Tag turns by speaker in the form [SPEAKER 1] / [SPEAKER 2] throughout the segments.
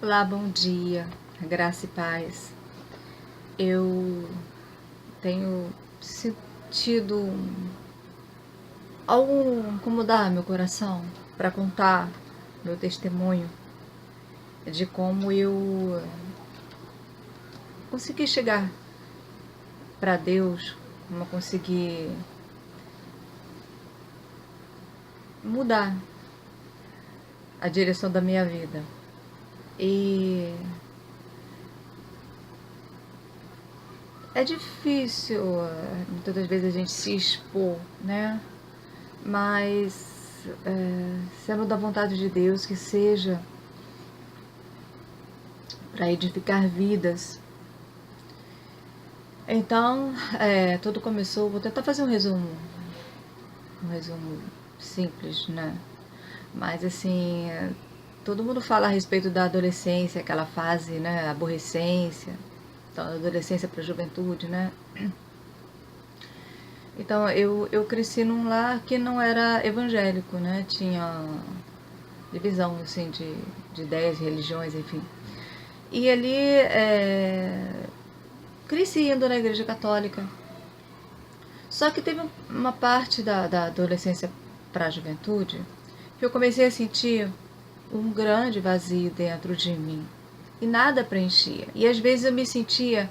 [SPEAKER 1] Olá, bom dia, graça e paz. Eu tenho sentido algo incomodar meu coração para contar meu testemunho de como eu consegui chegar para Deus, como eu consegui mudar a direção da minha vida. E é difícil, muitas das vezes, a gente se expor, né? Mas sendo da vontade de Deus que seja para edificar vidas. Então, tudo começou, vou tentar fazer um resumo simples, né? Mas assim, todo mundo fala a respeito da adolescência, aquela fase, né? Aborrecência, então, adolescência para a juventude, né? Então, eu cresci num lar que não era evangélico, né? Tinha divisão, assim, de ideias, religiões, enfim. E ali, cresci indo na igreja católica. Só que teve uma parte da adolescência para a juventude que eu comecei a sentir um grande vazio dentro de mim. E nada preenchia. E às vezes eu me sentia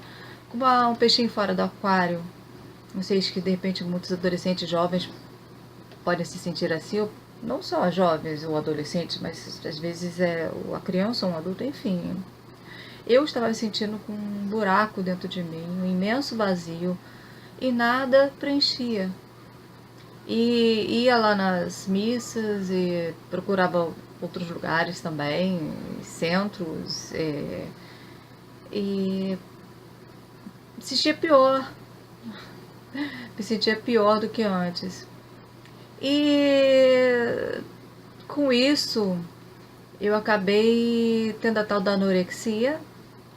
[SPEAKER 1] como um peixinho fora do aquário. Não sei se de repente muitos adolescentes jovens podem se sentir assim, não só jovens ou adolescentes, mas às vezes a criança ou um adulto, enfim. Eu estava me sentindo com um buraco dentro de mim, um imenso vazio, e nada preenchia. E ia lá nas missas e procurava outros lugares também, centros, e me sentia pior do que antes. E com isso eu acabei tendo a tal da anorexia,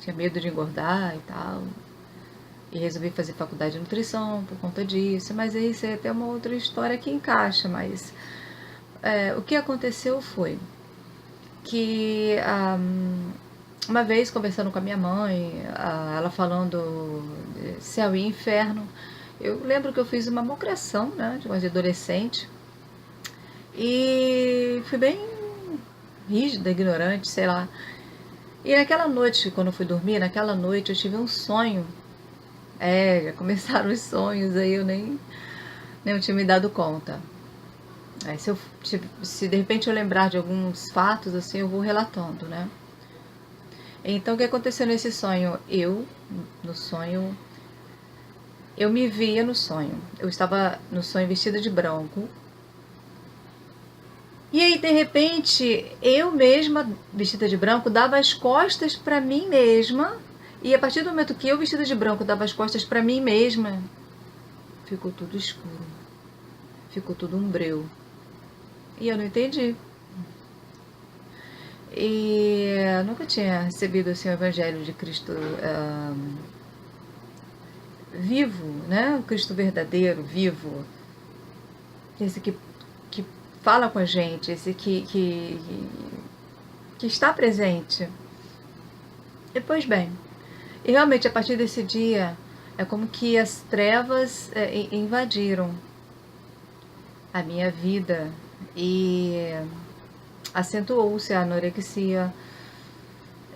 [SPEAKER 1] tinha medo de engordar e tal, e resolvi fazer faculdade de nutrição por conta disso, mas aí isso é até uma outra história que encaixa, mas o que aconteceu foi que uma vez conversando com a minha mãe, ela falando de céu e inferno, eu lembro que eu fiz uma malcriação, né, de adolescente, e fui bem rígida, ignorante, sei lá. E naquela noite, quando eu fui dormir, naquela noite eu tive um sonho. Já começaram os sonhos, aí eu nem tinha me dado conta. Se de repente eu lembrar de alguns fatos, assim, eu vou relatando, né? Então, o que aconteceu nesse sonho? No sonho, eu me via no sonho. Eu estava no sonho vestida de branco. E aí, de repente, eu mesma, vestida de branco, dava as costas para mim mesma. E a partir do momento que eu, vestida de branco, dava as costas para mim mesma, ficou tudo escuro. Ficou tudo um breu. E eu não entendi. E eu nunca tinha recebido assim, o Evangelho de Cristo vivo, né? O Cristo verdadeiro, vivo. Esse que fala com a gente, esse que está presente. E pois bem, e realmente a partir desse dia é como que as trevas invadiram a minha vida e acentuou-se a anorexia.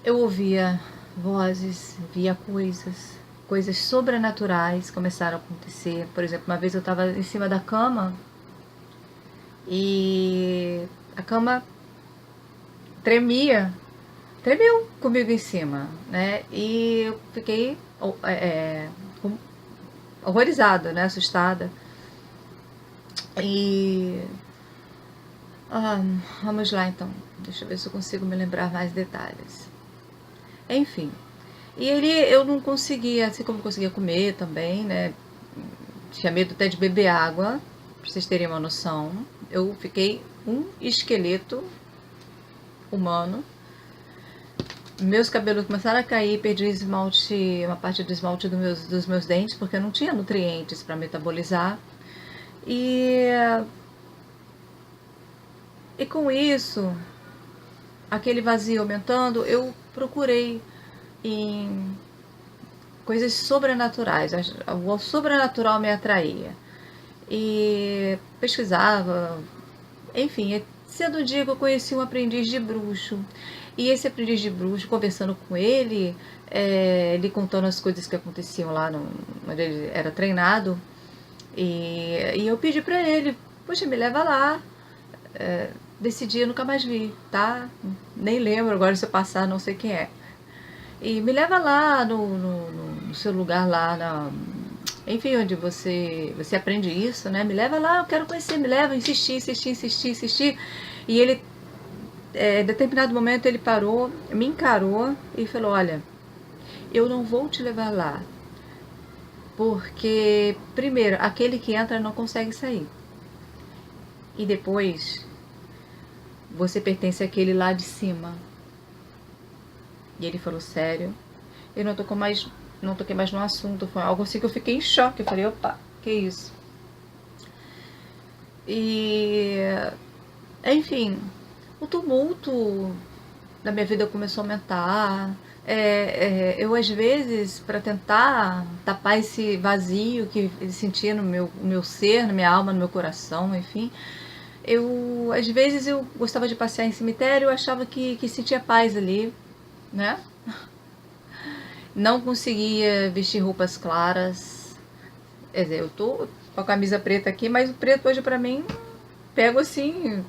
[SPEAKER 1] Eu ouvia vozes, via coisas sobrenaturais começaram a acontecer. Por exemplo, uma vez eu estava em cima da cama e a cama tremeu comigo em cima, né? E eu fiquei horrorizada, né? Assustada. E vamos lá então, deixa eu ver se eu consigo me lembrar mais detalhes. Enfim, e eu não conseguia, assim como não conseguia comer também, né? Tinha medo até de beber água, pra vocês terem uma noção. Eu fiquei um esqueleto humano. Meus cabelos começaram a cair, perdi esmalte, uma parte do esmalte dos meus dentes, porque eu não tinha nutrientes para metabolizar. E com isso, aquele vazio aumentando, eu procurei em coisas sobrenaturais, o sobrenatural me atraía. E pesquisava, enfim, cedo um dia que eu conheci um aprendiz de bruxo. E esse aprendiz de bruxo, conversando com ele, ele contando as coisas que aconteciam lá onde ele era treinado. E eu pedi pra ele, poxa, me leva lá. Desse dia eu nunca mais vi, tá? Nem lembro agora, se eu passar, não sei quem é. E me leva lá no seu lugar lá, enfim, onde você aprende isso, né? Me leva lá, eu quero conhecer, me leva, insisti. E ele, em determinado momento, ele parou, me encarou e falou, olha, eu não vou te levar lá, porque, primeiro, aquele que entra não consegue sair. E depois, você pertence àquele lá de cima. E ele falou, sério? Eu não toquei mais no assunto, foi algo assim que eu fiquei em choque. Eu falei, opa, que isso? E, enfim, o tumulto da minha vida começou a aumentar. Eu, às vezes, para tentar tapar esse vazio que ele sentia no meu ser, na minha alma, no meu coração, enfim, às vezes, eu gostava de passear em cemitério, eu achava que sentia paz ali, né? Não conseguia vestir roupas claras. Quer dizer, eu tô com a camisa preta aqui, mas o preto hoje pra mim, pego assim,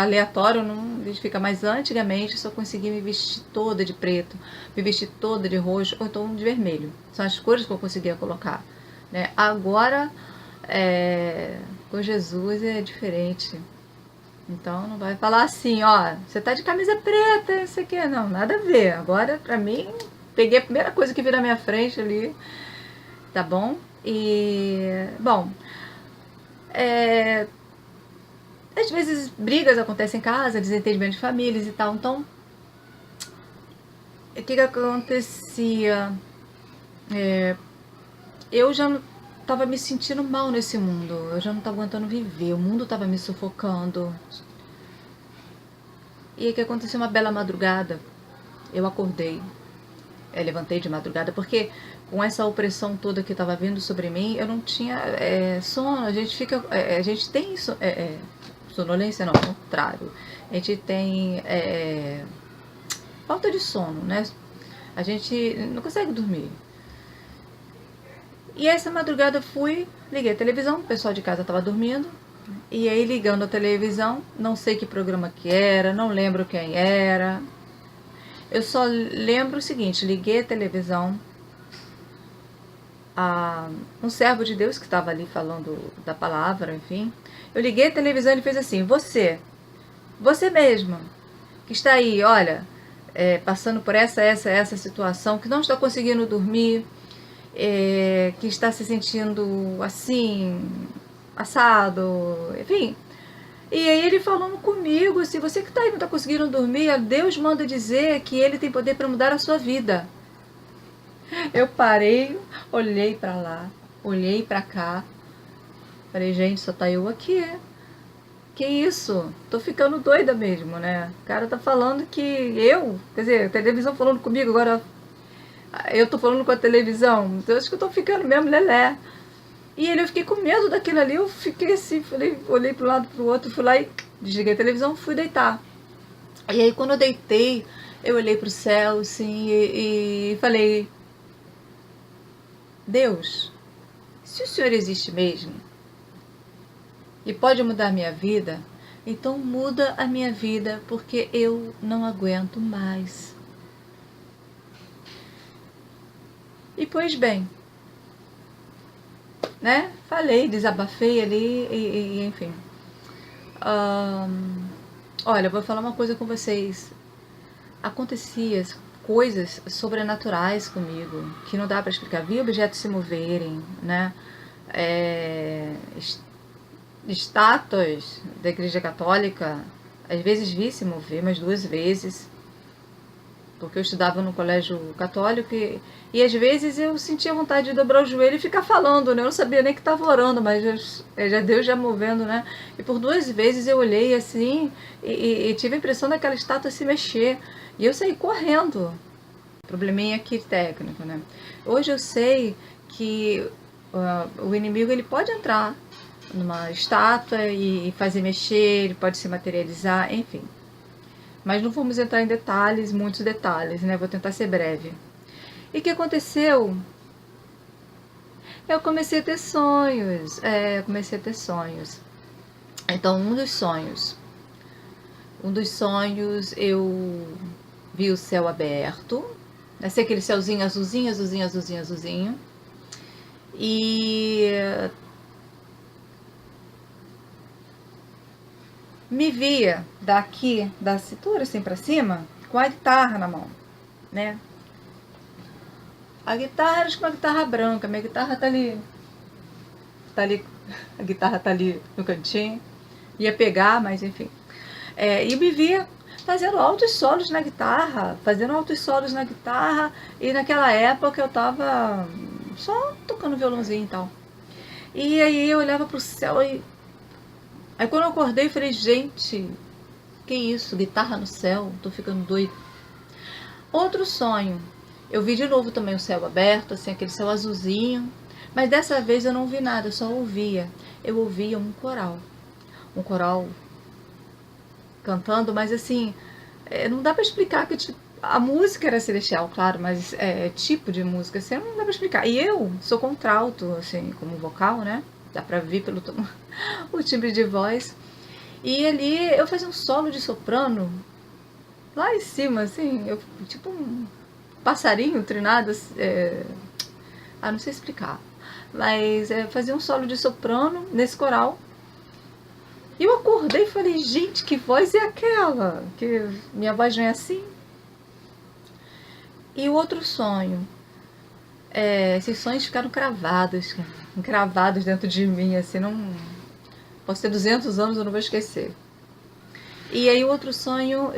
[SPEAKER 1] aleatório, não identifica. Mas antigamente eu só conseguia me vestir toda de preto, me vestir toda de roxo, ou então de vermelho. São as cores que eu conseguia colocar, né? Agora, com Jesus é diferente. Então não vai falar assim, ó, você tá de camisa preta, isso aqui, não, nada a ver. Agora, pra mim, peguei a primeira coisa que vi na minha frente ali, tá bom? E, bom, às vezes brigas acontecem em casa, desentendimento de famílias e tal, então, o que acontecia? Eu já tava me sentindo mal nesse mundo, eu já não tava aguentando viver, o mundo tava me sufocando. E o que aconteceu uma bela madrugada? Eu acordei, levantei de madrugada, porque com essa opressão toda que estava vindo sobre mim, eu não tinha sono. A gente fica, a gente tem sonolência, não, ao contrário. A gente tem falta de sono, né? A gente não consegue dormir. E essa madrugada eu fui, liguei a televisão, o pessoal de casa estava dormindo. E aí ligando a televisão, não sei que programa que era, não lembro quem era. Eu só lembro o seguinte, liguei a televisão, a um servo de Deus que estava ali falando da palavra, enfim. Eu liguei a televisão e ele fez assim, você mesma, que está aí, olha, passando por essa situação, que não está conseguindo dormir, que está se sentindo assim, assado, enfim. E aí ele falando comigo, assim, você que está aí não está conseguindo dormir, Deus manda dizer que ele tem poder para mudar a sua vida. Eu parei, olhei para lá, olhei para cá, falei, gente, só tá eu aqui. Que isso? Tô ficando doida mesmo, né? O cara tá falando que quer dizer, a televisão falando comigo, agora eu tô falando com a televisão, então acho que eu tô ficando mesmo lelé. E eu fiquei com medo daquilo ali, eu fiquei assim, olhei pro lado, pro outro, fui lá e desliguei a televisão, fui deitar. E aí quando eu deitei, eu olhei pro céu, assim, e falei, Deus, se o Senhor existe mesmo e pode mudar a minha vida, então muda a minha vida, porque eu não aguento mais. E pois bem, né? Falei, desabafei ali e enfim. Olha, eu vou falar uma coisa com vocês. Acontecia coisas sobrenaturais comigo, que não dá para explicar. Vi objetos se moverem, né? Estátuas da Igreja Católica, às vezes vi se mover, mas 2 vezes. porque eu estudava no colégio católico e às vezes eu sentia vontade de dobrar o joelho e ficar falando, né? Eu não sabia nem que estava orando, mas já Deus já movendo, né? E por 2 vezes eu olhei assim e tive a impressão daquela estátua se mexer. E eu saí correndo. Probleminha aqui técnico, né? Hoje eu sei que o inimigo ele pode entrar numa estátua e fazer mexer, ele pode se materializar, enfim. Mas não vamos entrar em detalhes, muitos detalhes, né? Vou tentar ser breve. E o que aconteceu? Eu comecei a ter sonhos. Comecei a ter sonhos. Então, um dos sonhos eu vi o céu aberto. Nasci aquele céuzinho azulzinho, azulzinho, azulzinho, azulzinho. E me via daqui, da cintura assim pra cima, com a guitarra na mão, né? A guitarra era uma guitarra branca, minha guitarra tá ali, a guitarra tá ali no cantinho, ia pegar, mas enfim. E me via fazendo altos solos na guitarra, e naquela época eu tava só tocando violãozinho e tal. E aí eu olhava pro céu e... Aí quando eu acordei, eu falei, gente, que isso, guitarra no céu, tô ficando doido. Outro sonho, eu vi de novo também o céu aberto, assim, aquele céu azulzinho, mas dessa vez eu não vi nada, eu só ouvia. Eu ouvia um coral cantando, mas assim, não dá pra explicar que tipo, a música era celestial, claro, mas tipo de música, assim, não dá pra explicar. E eu sou contralto, assim, como vocal, né? Dá pra ver pelo o timbre de voz. E ali eu fazia um solo de soprano lá em cima, assim, tipo um passarinho trinado, não sei explicar, mas fazia um solo de soprano nesse coral. E eu acordei e falei, gente, que voz é aquela? Que minha voz não é assim? E o outro sonho, esses sonhos ficaram cravados dentro de mim, assim, não posso ter 200 anos, eu não vou esquecer. E aí o outro sonho,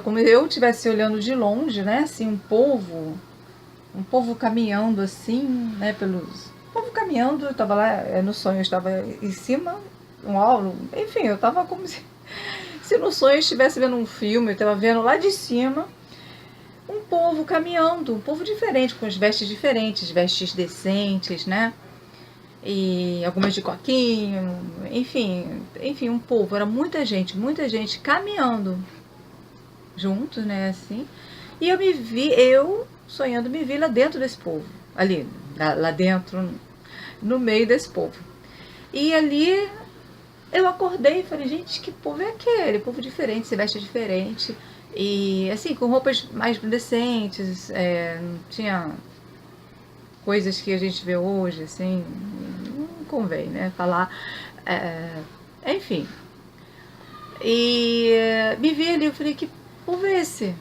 [SPEAKER 1] como eu estivesse olhando de longe, né, assim, um povo caminhando assim, né, um povo caminhando, eu estava lá, no sonho eu estava em cima, enfim, eu estava como se no sonho eu estivesse vendo um filme, eu estava vendo lá de cima, um povo caminhando, um povo diferente, com as vestes diferentes, vestes decentes, né, e algumas de coquinho, enfim, um povo, era muita gente caminhando juntos, né, assim, e eu sonhando me vi lá dentro desse povo, ali, lá dentro, no meio desse povo, e ali eu acordei e falei, gente, que povo é aquele? Povo diferente, se veste diferente, e assim, com roupas mais decentes, não tinha coisas que a gente vê hoje, assim, não convém, né, falar, enfim. E me vi ali, eu falei, que povo é esse?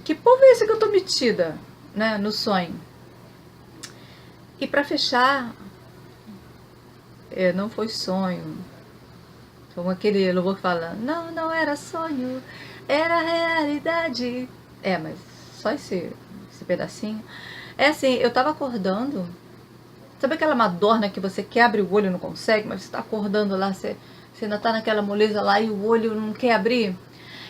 [SPEAKER 1] Que povo é esse que eu tô metida, né, no sonho? E para fechar, não foi sonho, como aquele louvor que fala, não era sonho, era realidade. Mas só esse pedacinho. Assim, eu tava acordando, sabe aquela madorna que você quer abrir o olho e não consegue, mas você tá acordando lá, você ainda tá naquela moleza lá e o olho não quer abrir?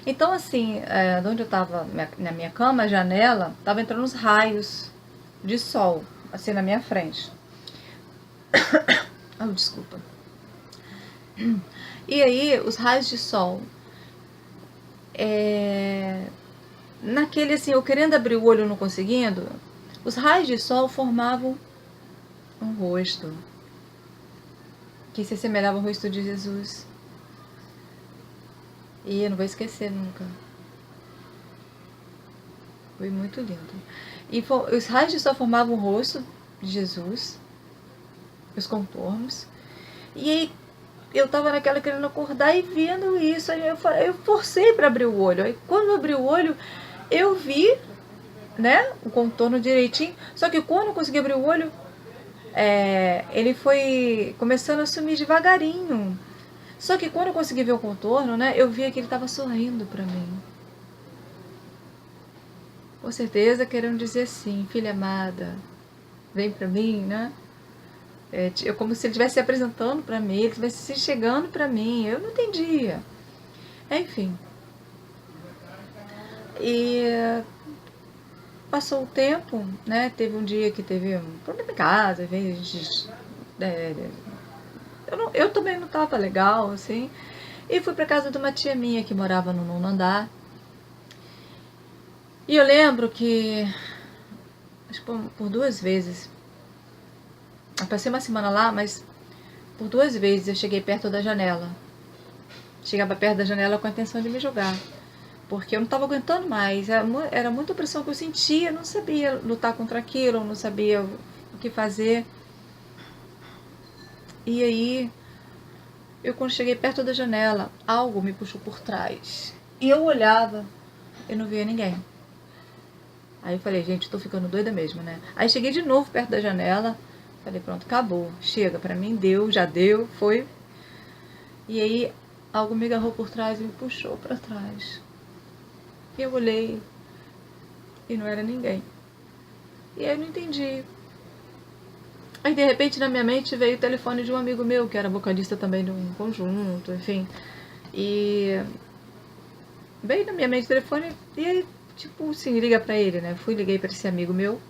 [SPEAKER 1] Então, assim, de onde eu tava, na minha cama, a janela, tava entrando uns raios de sol, assim, na minha frente. Desculpa. E aí, os raios de sol, naquele assim, eu querendo abrir o olho não conseguindo, os raios de sol formavam um rosto que se assemelhava ao rosto de Jesus. E eu não vou esquecer nunca. Foi muito lindo. E os raios de sol formavam o rosto de Jesus, os contornos. E aí eu tava naquela querendo acordar e vendo isso. Aí eu forcei para abrir o olho. Aí quando eu abri o olho, eu vi, né, o contorno direitinho. Só que quando eu consegui abrir o olho, ele foi começando a sumir devagarinho. Só que quando eu consegui ver o contorno, né, eu via que ele estava sorrindo para mim. com certeza querendo dizer assim, filha amada, vem pra mim, né? É como se ele estivesse se apresentando para mim, ele estivesse se chegando para mim. Eu não entendia. Enfim. E passou o tempo, né? Teve um dia que teve um problema em casa, é, eu também não estava legal, assim. E fui para casa de uma tia minha que morava no nono andar. E eu lembro que, acho que por 2 vezes, eu passei uma semana lá, mas por 2 vezes eu cheguei perto da janela. Chegava perto da janela com a intenção de me jogar. Porque eu não estava aguentando mais. Era muita pressão que eu sentia, eu não sabia lutar contra aquilo, eu não sabia o que fazer. E aí, eu quando cheguei perto da janela, algo me puxou por trás. E eu olhava, eu não via ninguém. Aí eu falei, gente, tô ficando doida mesmo, né? Aí cheguei de novo perto da janela, falei, pronto, acabou, chega, pra mim deu, já deu, foi. E aí, algo me agarrou por trás e me puxou pra trás. E eu olhei e não era ninguém. E aí eu não entendi. Aí de repente na minha mente veio o telefone de um amigo meu, que era vocalista também de um conjunto, enfim. E veio na minha mente o telefone e aí, tipo assim, liga pra ele, né? Liguei pra esse amigo meu.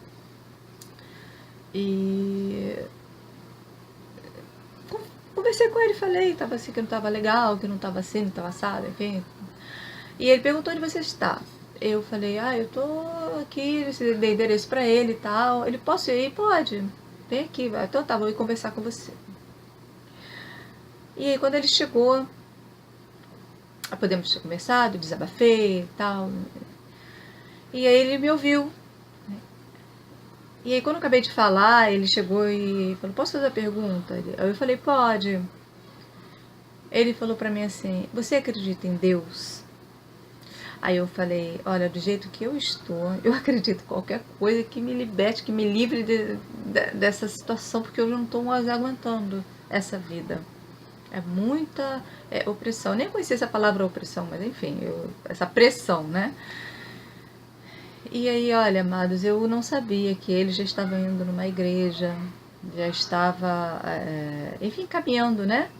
[SPEAKER 1] E conversei com ele, falei, tava assim que não tava legal, que não tava assim, não tava assado, enfim. E ele perguntou onde você está. Eu falei, eu tô aqui, dei endereço pra ele e tal. Ele, posso ir? Pode. Vem aqui, vai. Então tá, vou ir conversar com você. E aí quando ele chegou, podemos ter conversado, desabafei e tal. E aí ele me ouviu. E aí quando eu acabei de falar, ele chegou e falou, posso fazer a pergunta? Aí eu falei, pode. Ele falou pra mim assim, você acredita em Deus? Aí eu falei, olha, do jeito que eu estou, eu acredito em qualquer coisa que me liberte, que me livre dessa situação, porque eu não estou mais aguentando essa vida. É muita opressão. Eu nem conhecia essa palavra opressão, mas enfim, essa pressão, né? E aí, olha, amados, eu não sabia que ele já estava indo numa igreja, já estava, enfim, caminhando, né,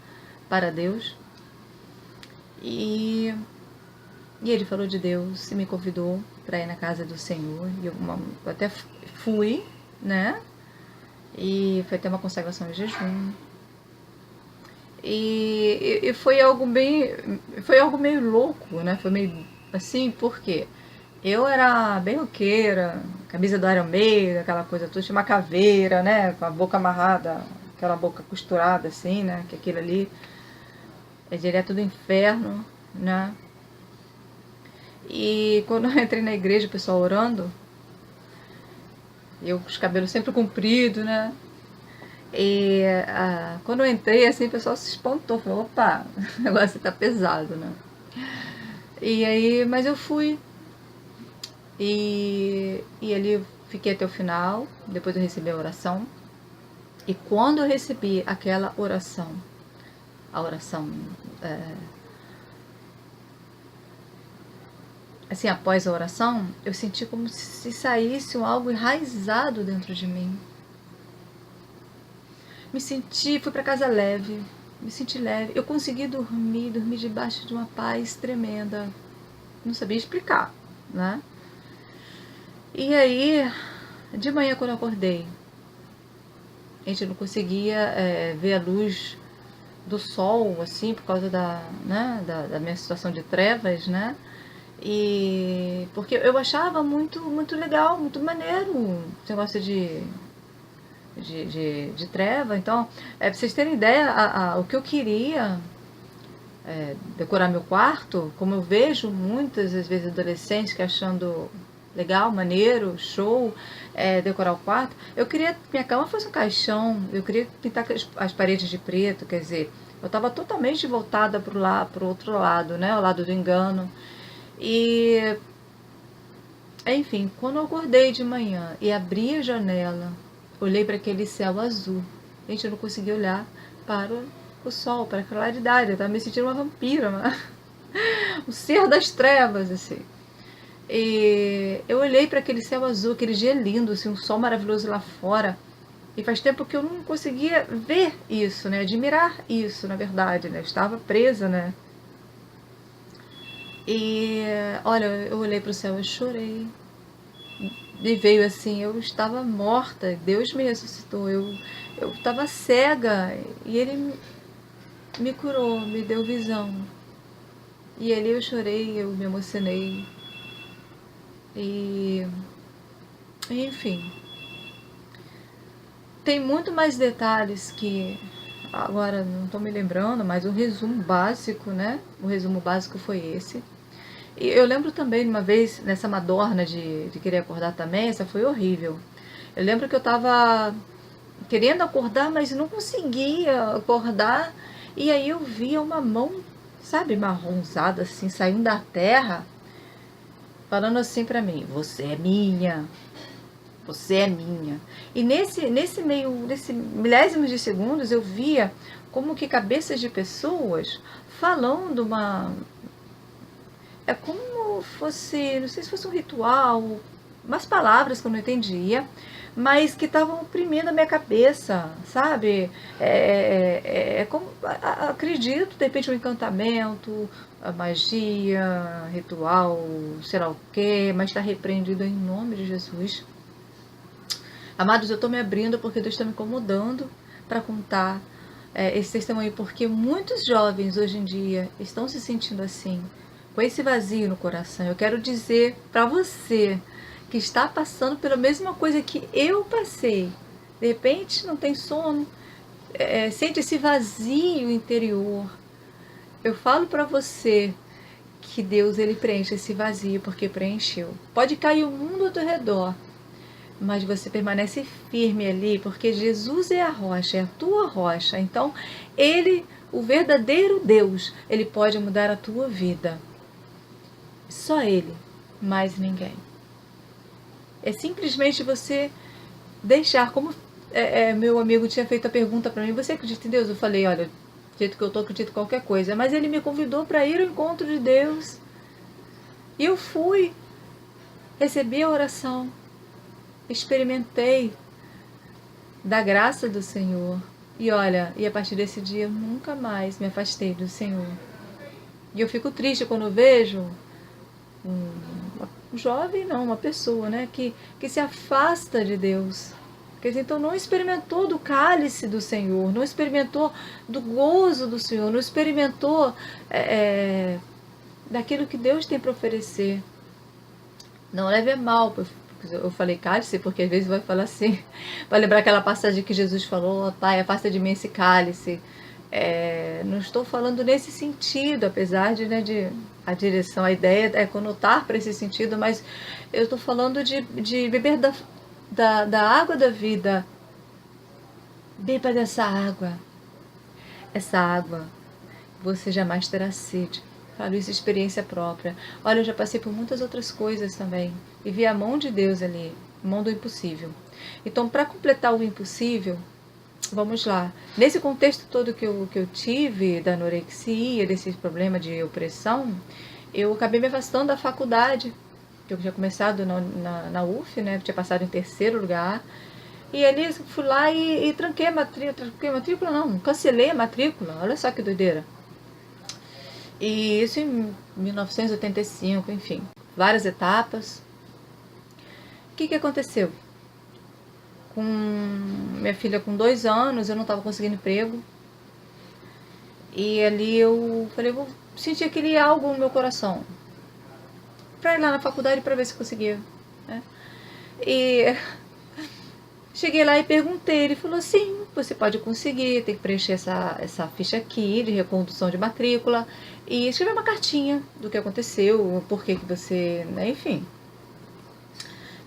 [SPEAKER 1] para Deus. E ele falou de Deus e me convidou para ir na casa do Senhor. E eu até fui, né? E foi até uma consagração em jejum. E foi algo meio louco, né? Foi meio assim, porque eu era bem roqueira, camisa do Iron Maiden, aquela coisa toda, tinha uma caveira, né? Com a boca amarrada, aquela boca costurada assim, né? Que aquilo ali é direto do inferno, né? E quando eu entrei na igreja, o pessoal orando, eu com os cabelos sempre compridos, né? E quando eu entrei, assim, o pessoal se espantou, falou, opa, o negócio tá pesado, né? E aí, mas eu fui. E ali eu fiquei até o final, depois eu recebi a oração. E quando eu recebi aquela oração, a oração assim, após a oração, eu senti como se saísse algo enraizado dentro de mim. Fui para casa leve, me senti leve. Eu consegui dormir debaixo de uma paz tremenda. Não sabia explicar, né? E aí, de manhã quando eu acordei, a gente não conseguia ver a luz do sol, assim, por causa da minha situação de trevas, né? E porque eu achava muito, muito legal, muito maneiro esse negócio de treva. Então, pra vocês terem ideia, o que eu queria decorar meu quarto, como eu vejo muitas às vezes adolescentes que achando legal, maneiro, show, decorar o quarto, eu queria que minha cama fosse um caixão, eu queria pintar as paredes de preto, quer dizer, eu estava totalmente voltada para o outro lado, né, o lado do engano. E, enfim, quando eu acordei de manhã e abri a janela, olhei para aquele céu azul. Gente, eu não conseguia olhar para o sol, para a claridade. Eu estava me sentindo uma vampira, o ser das trevas, assim. E eu olhei para aquele céu azul, aquele dia lindo, assim, um sol maravilhoso lá fora. E faz tempo que eu não conseguia ver isso, né? Admirar isso, na verdade, né? Eu estava presa, né? E olha, eu olhei para o céu e chorei. E veio assim, eu estava morta, Deus me ressuscitou, eu estava cega e Ele me curou, me deu visão. E ali eu chorei, eu me emocionei. E enfim, tem muito mais detalhes que agora não estou me lembrando, mas o resumo básico, né? O resumo básico foi esse. E eu lembro também de uma vez, nessa madorna de querer acordar também, essa foi horrível. Eu lembro que eu estava querendo acordar, mas não conseguia acordar. E aí eu via uma mão, sabe, marronzada assim, saindo da terra, falando assim pra mim: "Você é minha, você é minha". E nesse milésimos de segundos, eu via como que cabeças de pessoas falando é como fosse, não sei se fosse um ritual, umas palavras que eu não entendia, mas que estavam oprimindo a minha cabeça, sabe? É como, acredito, de repente um encantamento, a magia, ritual, sei lá o quê, mas está repreendido em nome de Jesus. Amados, eu estou me abrindo porque Deus está me incomodando para contar esse testemunho, porque muitos jovens hoje em dia estão se sentindo assim, com esse vazio no coração. Eu quero dizer para você que está passando pela mesma coisa que eu passei. De repente não tem sono, sente esse vazio interior. Eu falo para você que Deus ele preenche esse vazio porque preencheu. Pode cair o mundo ao teu redor, mas você permanece firme ali, porque Jesus é a rocha, é a tua rocha. Então, Ele, o verdadeiro Deus, Ele pode mudar a tua vida. Só Ele, mais ninguém. É simplesmente você deixar, como meu amigo tinha feito a pergunta para mim: você acredita em Deus? Eu falei: olha, do jeito que eu estou, acredito em qualquer coisa. Mas Ele me convidou para ir ao encontro de Deus. E eu fui, recebi a oração, experimentei da graça do Senhor. E olha, e a partir desse dia eu nunca mais me afastei do Senhor. E eu fico triste quando vejo um jovem, não, uma pessoa, né, que se afasta de Deus. Quer dizer, então não experimentou do cálice do Senhor, não experimentou do gozo do Senhor, não experimentou daquilo que Deus tem para oferecer. Não leve a mal, eu falei cálice porque às vezes vai falar assim, vai lembrar aquela passagem que Jesus falou: Pai, afasta de mim esse cálice. Não estou falando nesse sentido, apesar de, né, de a direção, a ideia é conotar para esse sentido, mas eu estou falando de beber da água da vida. Beba dessa água. Essa água você jamais terá sede. Falo isso de experiência própria. Olha, eu já passei por muitas outras coisas também. E vi a mão de Deus ali, a mão do impossível. Então, para completar o impossível, vamos lá. Nesse contexto todo que eu tive, da anorexia, desse problema de opressão, eu acabei me afastando da faculdade. Eu tinha começado na UF, né? Eu tinha passado em terceiro lugar. E ali fui lá e tranquei a matrícula. Tranquei a matrícula não, cancelei a matrícula. Olha só que doideira. E isso em 1985, enfim, várias etapas. O que aconteceu? Com minha filha com 2 anos, eu não estava conseguindo emprego. E ali eu falei: vou sentir aquele algo no meu coração para ir lá na faculdade para ver se conseguia, né? E cheguei lá e perguntei, ele falou: sim, você pode conseguir, tem que preencher essa ficha aqui de recondução de matrícula e escrever uma cartinha do que aconteceu, por que você, né, enfim.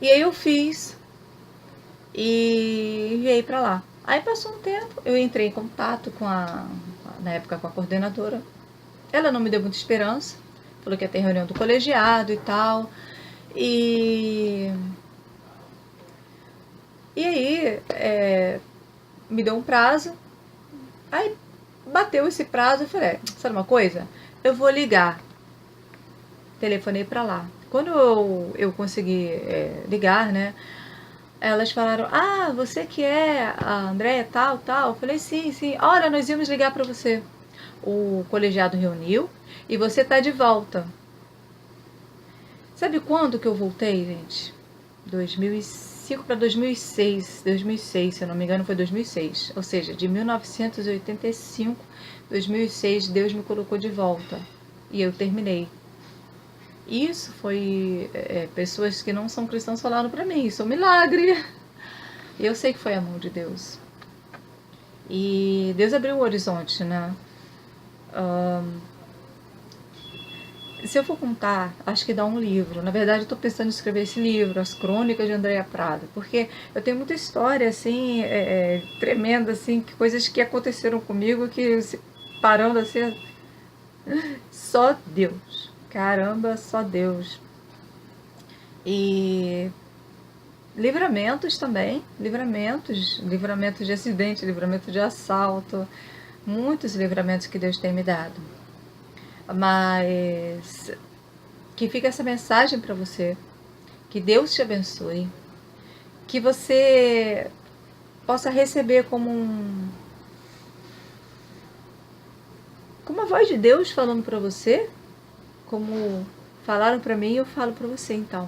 [SPEAKER 1] E aí eu fiz e enviei para lá. Aí passou um tempo, eu entrei em contato na época com a coordenadora. Ela não me deu muita esperança, falou que ia ter reunião do colegiado e tal. E aí, me deu um prazo. Aí bateu esse prazo, eu falei: sabe uma coisa? Eu vou ligar. Telefonei para lá. Quando eu consegui ligar, né? Elas falaram, ah, você que é a Andréia tal, tal. Eu falei, sim, sim. Olha, nós íamos ligar para você. O colegiado reuniu e você tá de volta. Sabe quando que eu voltei, gente? 2005 para 2006. 2006, se eu não me engano, foi 2006. Ou seja, de 1985, 2006, Deus me colocou de volta. E eu terminei. Isso foi pessoas que não são cristãos falaram para mim, isso é um milagre. E eu sei que foi a mão de Deus. E Deus abriu o horizonte, né? Se eu for contar, acho que dá um livro. Na verdade, eu estou pensando em escrever esse livro, As Crônicas de Andréia Prado, porque eu tenho muita história, assim, tremenda, assim, que coisas que aconteceram comigo que, parando assim, só Deus. Caramba, só Deus. E livramentos também, livramentos de acidente, livramento de assalto, muitos livramentos que Deus tem me dado. Mas que fica essa mensagem para você, que Deus te abençoe, que você possa receber como a voz de Deus falando para você, como falaram para mim, eu falo para você então.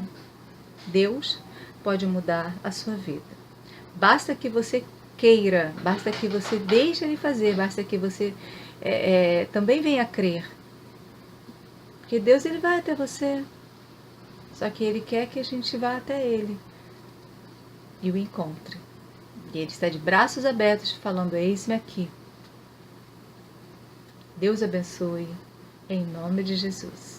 [SPEAKER 1] Deus pode mudar a sua vida. Basta que você queira, basta que você deixe Ele fazer, basta que você também venha a crer. Porque Deus Ele vai até você, só que Ele quer que a gente vá até Ele e o encontre. E Ele está de braços abertos falando, eis-me aqui. Deus abençoe, em nome de Jesus.